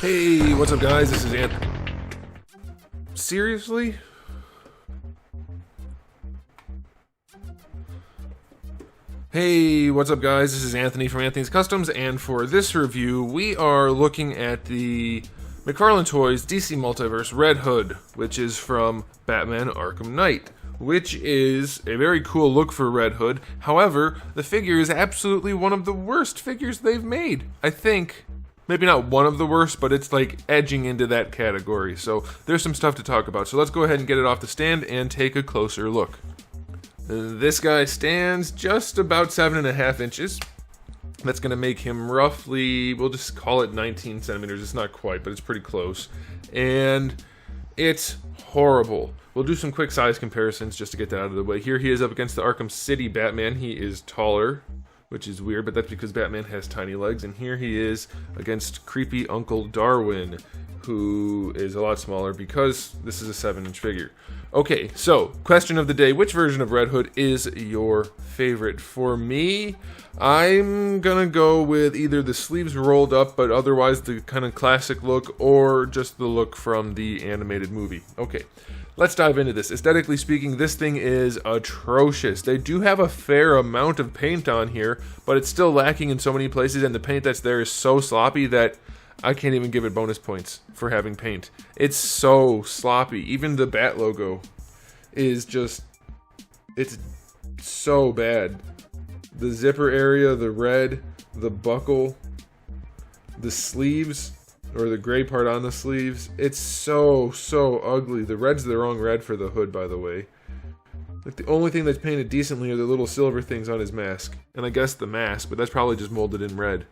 Hey, what's up guys? This is Anthony. Seriously? Hey, what's up guys? This is Anthony from Anthony's Customs, and for this review, we are looking at the McFarlane Toys DC Multiverse Red Hood, which is from Batman Arkham Knight, which is a very cool look for Red Hood. However, the figure is absolutely one of the worst figures they've made. I think, maybe not one of the worst, but it's like edging into that category. So there's some stuff to talk about. So let's go ahead and get it off the stand and take a closer look. This guy stands just about 7.5 inches. That's going to make him roughly, we'll just call it 19 centimeters. It's not quite, but it's pretty close. And it's horrible. We'll do some quick size comparisons just to get that out of the way. Here he is up against the Arkham City Batman. He is taller, which is weird, but that's because Batman has tiny legs. And here he is against creepy Uncle Darwin, who is a lot smaller because this is a 7-inch figure. Okay, so question of the day: which version of Red Hood is your favorite? For me, I'm gonna go with either the sleeves rolled up, but otherwise the kind of classic look, or just the look from the animated movie. Okay, let's dive into this. Aesthetically speaking, this thing is atrocious. They do have a fair amount of paint on here, but it's still lacking in so many places, and the paint that's there is so sloppy that I can't even give it bonus points for having paint. It's so sloppy. Even the Bat logo is just, it's so bad. The zipper area, the red, the buckle, the sleeves, or the gray part on the sleeves, it's so ugly. The red's the wrong red for the hood, by the way. Like, the only thing that's painted decently are the little silver things on his mask. And I guess the mask, but that's probably just molded in red.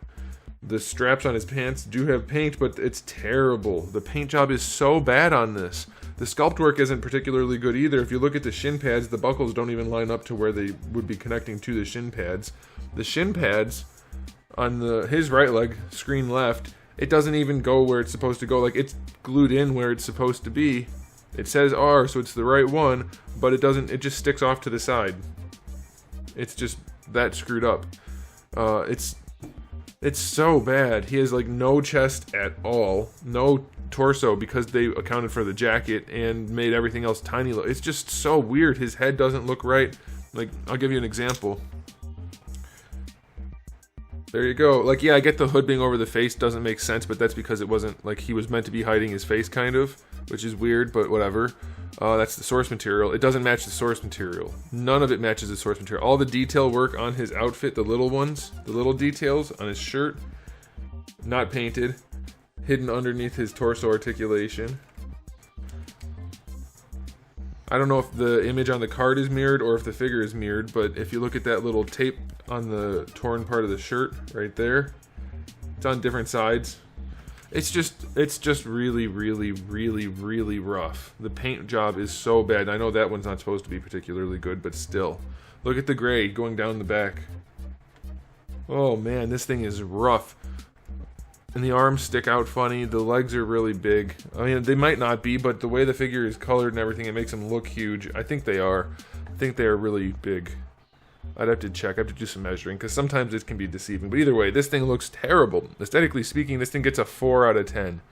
The straps on his pants do have paint, but it's terrible. The paint job is so bad on this. The sculpt work isn't particularly good either. If you look at the shin pads, the buckles don't even line up to where they would be connecting to the shin pads. The shin pads on his right leg, screen left, it doesn't even go where it's supposed to go. Like, it's glued in where it's supposed to be. It says R, so it's the right one, but it doesn't. It just sticks off to the side. It's just that screwed up. It's so bad. He has like no chest at all, no torso, because they accounted for the jacket and made everything else tiny. It's just so weird. His head doesn't look right. Like, I'll give you an example. There you go. Like, yeah, I get the hood being over the face doesn't make sense, but that's because it wasn't, like, he was meant to be hiding his face, kind of, which is weird, but whatever. That's the source material. It doesn't match the source material. None of it matches the source material. All the detail work on his outfit, the little ones, the little details on his shirt, not painted, hidden underneath his torso articulation. I don't know if the image on the card is mirrored or if the figure is mirrored, but if you look at that little tape on the torn part of the shirt right there, it's on different sides. It's just really rough. The paint job is so bad. I know that one's not supposed to be particularly good, but still. Look at the gray going down the back. Oh man, this thing is rough. And the arms stick out funny. The legs are really big. I mean, they might not be, but the way the figure is colored and everything, it makes them look huge. I think they are. I think they are really big. I'd have to check. I have to do some measuring, because sometimes it can be deceiving. But either way, this thing looks terrible. Aesthetically speaking, this thing gets a 4 out of 10.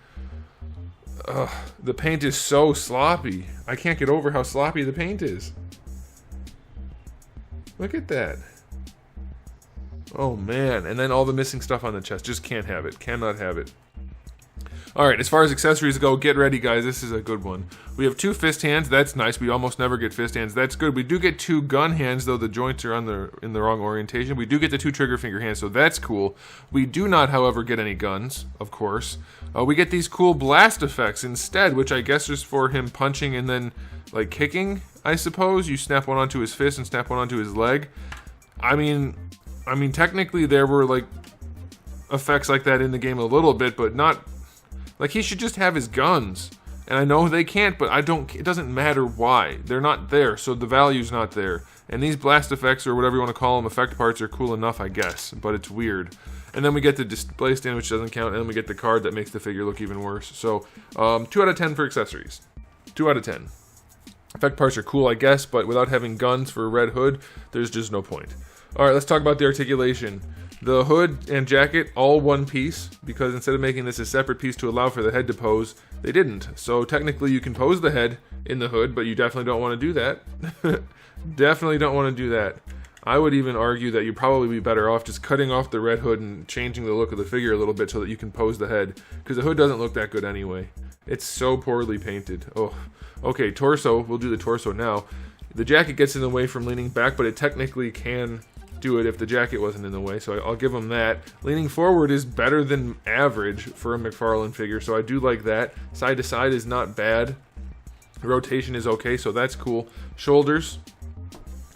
Ugh, the paint is so sloppy. I can't get over how sloppy the paint is. Look at that. Oh man, and then all the missing stuff on the chest. Just can't have it. Cannot have it. Alright, as far as accessories go, get ready guys, this is a good one. We have 2 fist hands, that's nice. We almost never get fist hands, that's good. We do get 2 gun hands, though the joints are in the wrong orientation. We do get the 2 trigger finger hands, so that's cool. We do not, however, get any guns, of course. We get these cool blast effects instead, which I guess is for him punching and then, like, kicking, I suppose. You snap one onto his fist and snap one onto his leg. I mean, technically there were, like, effects like that in the game a little bit, but not... Like, he should just have his guns. And I know they can't, but it doesn't matter why. They're not there, so the value's not there. And these blast effects, or whatever you want to call them, effect parts are cool enough, I guess. But it's weird. And then we get the display stand, which doesn't count, and then we get the card that makes the figure look even worse. So, 2 out of 10 for accessories. 2 out of 10. Effect parts are cool, I guess, but without having guns for Red Hood, there's just no point. Alright, let's talk about the articulation. The hood and jacket, all one piece, because instead of making this a separate piece to allow for the head to pose, they didn't. So technically you can pose the head in the hood, but you definitely don't want to do that. Definitely don't want to do that. I would even argue that you'd probably be better off just cutting off the red hood and changing the look of the figure a little bit so that you can pose the head, because the hood doesn't look that good anyway. It's so poorly painted. Oh, okay, torso. We'll do the torso now. The jacket gets in the way from leaning back, but it technically can do it if the jacket wasn't in the way, so I'll give him that. Leaning forward is better than average for a McFarlane figure, so I do like that. Side to side is not bad. Rotation is okay, so that's cool. Shoulders,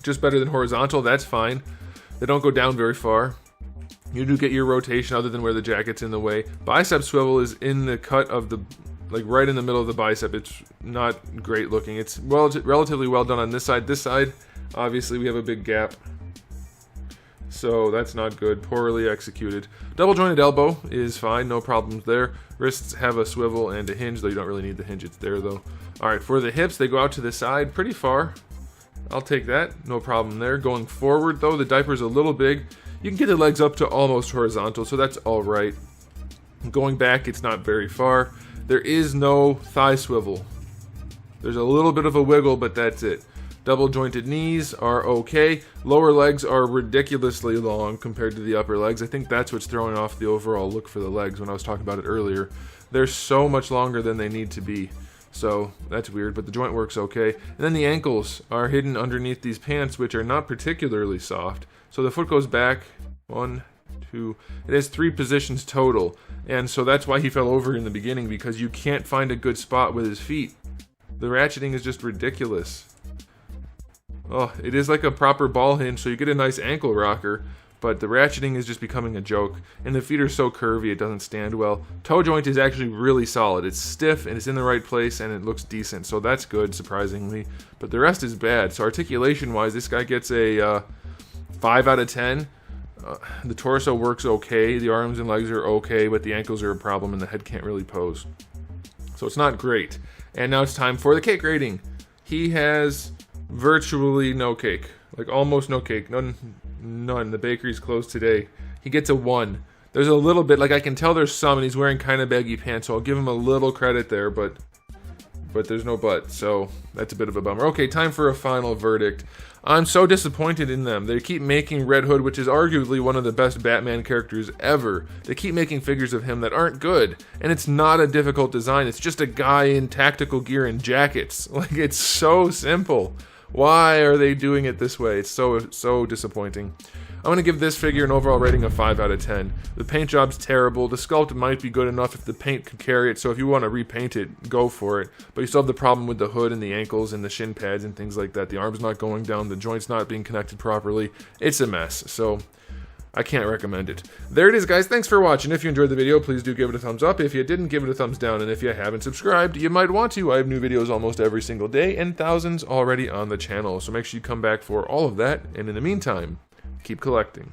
just better than horizontal, that's fine. They don't go down very far. You do get your rotation other than where the jacket's in the way. Bicep swivel is in the cut of the, like right in the middle of the bicep. It's not great looking. It's relatively well done on this side. This side, obviously we have a big gap, so that's not good. Poorly executed. Double jointed elbow is fine, no problems there. Wrists have a swivel and a hinge, though you don't really need the hinge, it's there though. Alright, for the hips, they go out to the side pretty far. I'll take that, no problem there. Going forward though, the diaper's a little big. You can get the legs up to almost horizontal, so that's alright. Going back, it's not very far. There is no thigh swivel. There's a little bit of a wiggle, but that's it. Double jointed knees are okay. Lower legs are ridiculously long compared to the upper legs. I think that's what's throwing off the overall look for the legs when I was talking about it earlier. They're so much longer than they need to be. So that's weird, but the joint works okay. And then the ankles are hidden underneath these pants, which are not particularly soft. So the foot goes back, 1, 2, it has 3 positions total. And so that's why he fell over in the beginning, because you can't find a good spot with his feet. The ratcheting is just ridiculous. Oh, it is like a proper ball hinge, so you get a nice ankle rocker, but the ratcheting is just becoming a joke. And the feet are so curvy, it doesn't stand well. Toe joint is actually really solid. It's stiff, and it's in the right place, and it looks decent, so that's good, surprisingly. But the rest is bad. So articulation-wise, this guy gets a 5 out of 10. The torso works okay, the arms and legs are okay, but the ankles are a problem, and the head can't really pose. So it's not great. And now it's time for the cake rating. He has virtually no cake, like almost no cake, none. The bakery's closed today. He gets a 1. There's a little bit, like I can tell there's some, and he's wearing kind of baggy pants, so I'll give him a little credit there, but there's no but, so that's a bit of a bummer. Okay, time for a final verdict. I'm so disappointed in them. They keep making Red Hood, which is arguably one of the best Batman characters ever. They keep making figures of him that aren't good, and it's not a difficult design. It's just a guy in tactical gear and jackets. Like, it's so simple. Why are they doing it this way? It's so disappointing. I'm going to give this figure an overall rating of 5 out of 10. The paint job's terrible. The sculpt might be good enough if the paint could carry it, so if you want to repaint it, go for it. But you still have the problem with the hood and the ankles and the shin pads and things like that. The arm's not going down, the joint's not being connected properly. It's a mess, so I can't recommend it. There it is, guys. Thanks for watching. If you enjoyed the video, please do give it a thumbs up. If you didn't, give it a thumbs down. And if you haven't subscribed, you might want to. I have new videos almost every single day and thousands already on the channel. So make sure you come back for all of that. And in the meantime, keep collecting.